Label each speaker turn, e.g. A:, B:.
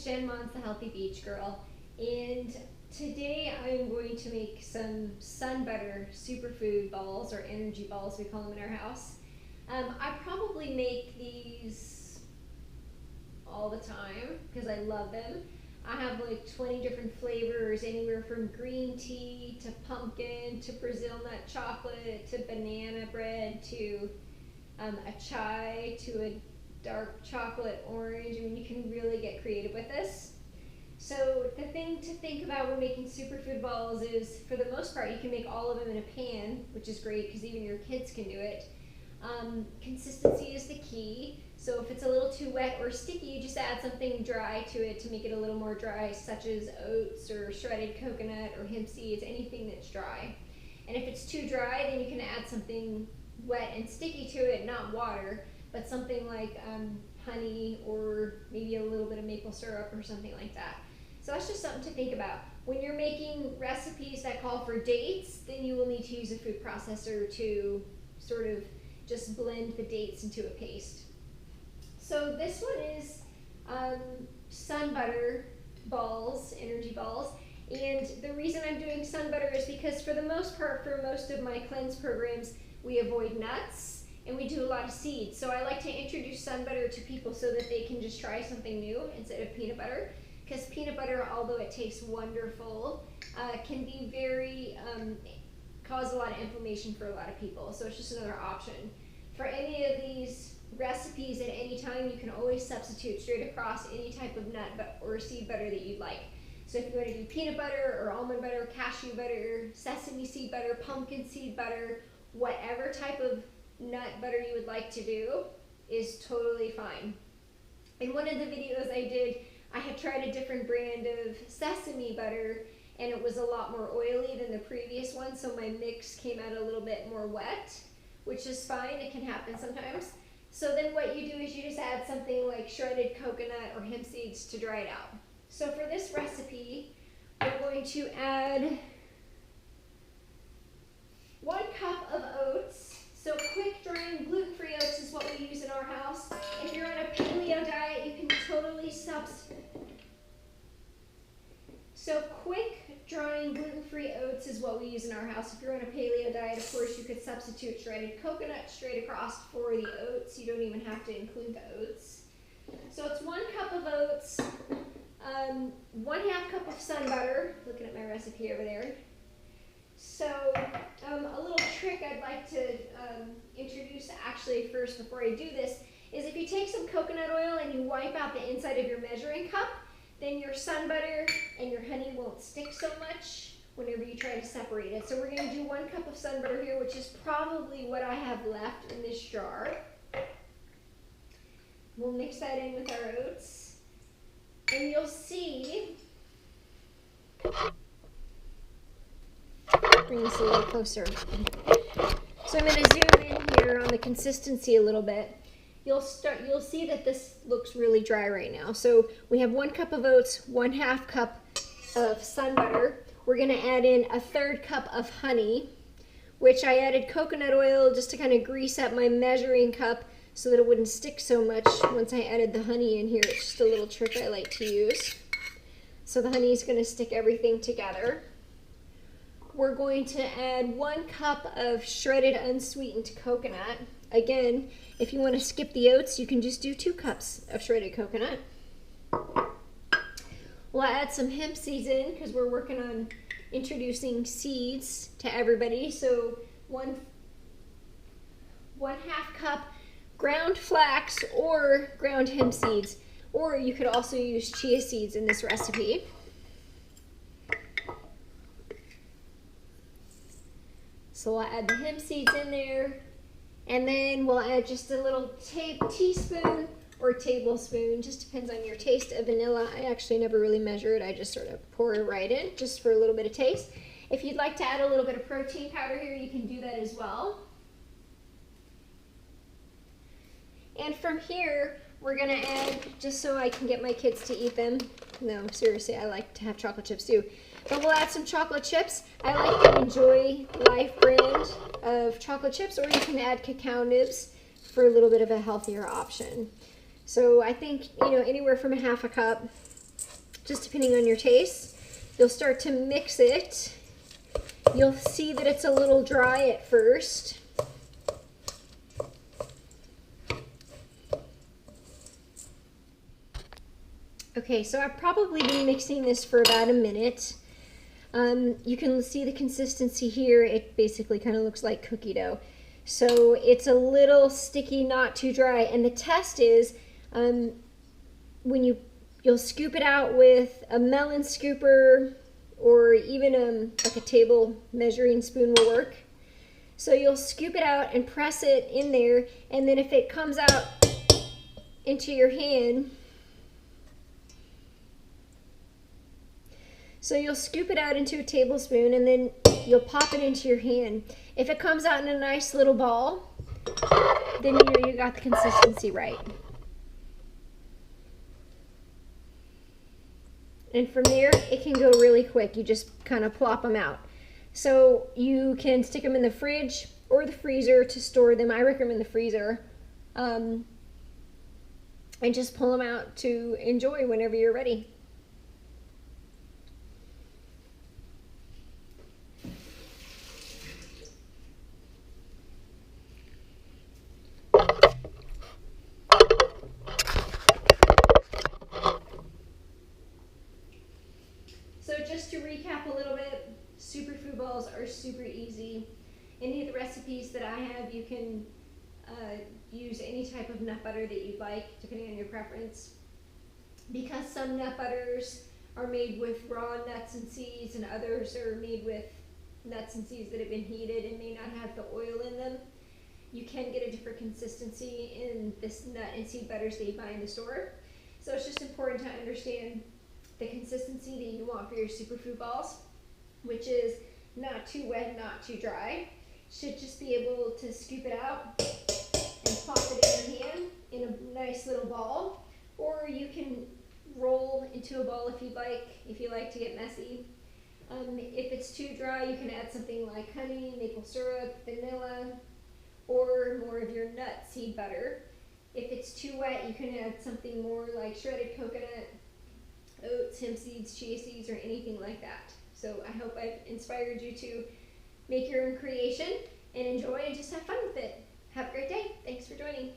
A: Jen Mons, the Healthy Beach Girl, and today I'm going to make some Sunbutter superfood balls, or energy balls we call them in our house. I probably make these all the time because I love them. I have like 20 different flavors, anywhere from green tea to pumpkin to Brazil nut chocolate to banana bread to a chai to a dark chocolate orange. I mean, you can really get creative with this. So the thing to think about when making superfood balls is, for the most part, you can make all of them in a pan, which is great because even your kids can do it. Consistency is the key. So if it's a little too wet or sticky, you just add something dry to it to make it a little more dry, such as oats or shredded coconut or hemp seeds, anything that's dry. And if it's too dry, then you can add something wet and sticky to it, not water, but something like honey or maybe a little bit of maple syrup or something like that. So that's just something to think about. When you're making recipes that call for dates, then you will need to use a food processor to sort of just blend the dates into a paste. So this one is Sunbutter balls, energy balls. And the reason I'm doing Sunbutter is because for the most part, for most of my cleanse programs, we avoid nuts and we do a lot of seeds. So I like to introduce Sunbutter to people so that they can just try something new instead of peanut butter. Because peanut butter, although it tastes wonderful, can be very, cause a lot of inflammation for a lot of people. So it's just another option. For any of these recipes at any time, you can always substitute straight across any type of nut or seed butter that you'd like. So if you want to do peanut butter or almond butter, cashew butter, sesame seed butter, pumpkin seed butter, whatever type of nut butter you would like to do is totally fine. In one of the videos I did, I had tried a different brand of sesame butter and it was a lot more oily than the previous one, so my mix came out a little bit more wet, which is fine, it can happen sometimes. So then what you do is you just add something like shredded coconut or hemp seeds to dry it out. So for this recipe, we're going to add 1 cup of oats. So quick drying gluten-free oats is what we use in our house. If you're on a paleo diet, you can totally substitute. So quick drying gluten-free oats is what we use in our house. If you're on a paleo diet, of course, you could substitute shredded coconut straight across for the oats. You don't even have to include the oats. So it's 1 cup of oats, 1/2 cup of Sunbutter, looking at my recipe over there. So a little trick I'd like to introduce actually first before I do this is if you take some coconut oil and you wipe out the inside of your measuring cup, then your Sunbutter and your honey won't stick so much whenever you try to separate it. So we're going to do 1 cup of Sunbutter here, which is probably what I have left in this jar. We'll mix that in with our oats, and you'll see, bring this a little closer. So I'm going to zoom in here on the consistency a little bit. You'll see that this looks really dry right now. So we have 1 cup of oats, 1/2 cup of Sunbutter. We're going to add in 1/3 cup of honey, which I added coconut oil just to kind of grease up my measuring cup so that it wouldn't stick so much once I added the honey in here. It's just a little trick I like to use. So the honey is going to stick everything together. We're going to add 1 cup of shredded unsweetened coconut. Again, if you want to skip the oats, you can just do 2 cups of shredded coconut. We'll add some hemp seeds in because we're working on introducing seeds to everybody. So 1/2 cup ground flax or ground hemp seeds, or you could also use chia seeds in this recipe. So we'll add the hemp seeds in there, and then we'll add just a little teaspoon or tablespoon, just depends on your taste, of vanilla. I actually never really measure it, I just sort of pour it right in just for a little bit of taste. If you'd like to add a little bit of protein powder here, you can do that as well. And from here, we're gonna add, just so I can get my kids to eat them, no, seriously, I like to have chocolate chips too, but we'll add some chocolate chips. I like the Enjoy Life brand of chocolate chips, or you can add cacao nibs for a little bit of a healthier option. So I think, you know, anywhere from 1/2 cup just depending on your taste. You'll start to mix it. You'll see that it's a little dry at first. Okay, so I've probably been mixing this for about a minute. You can see the consistency here. It basically kind of looks like cookie dough. So it's a little sticky, not too dry. And the test is when you'll scoop it out with a melon scooper, or even like a table measuring spoon will work. So you'll scoop it out and press it in there, and then if it comes out into your hand, so you'll scoop it out into a tablespoon and then you'll pop it into your hand. If it comes out in a nice little ball, then you know you got the consistency right. And from there, it can go really quick. You just kind of plop them out. So you can stick them in the fridge or the freezer to store them. I recommend the freezer. And just pull them out to enjoy whenever you're ready. So just to recap a little bit, superfood balls are super easy. Any of the recipes that I have, you can use any type of nut butter that you'd like, depending on your preference. Because some nut butters are made with raw nuts and seeds, and others are made with nuts and seeds that have been heated and may not have the oil in them, you can get a different consistency in this nut and seed butters that you buy in the store. So it's just important to understand the consistency that you want for your superfood balls, which is not too wet, not too dry. Should just be able to scoop it out and pop it in your hand in a nice little ball, or you can roll into a ball if you like to get messy. If it's too dry, you can add something like honey, maple syrup, vanilla, or more of your nut seed butter. If it's too wet, you can add something more like shredded coconut, oats, hemp seeds, chia seeds, or anything like that. So I hope I've inspired you to make your own creation and enjoy and just have fun with it. Have a great day. Thanks for joining.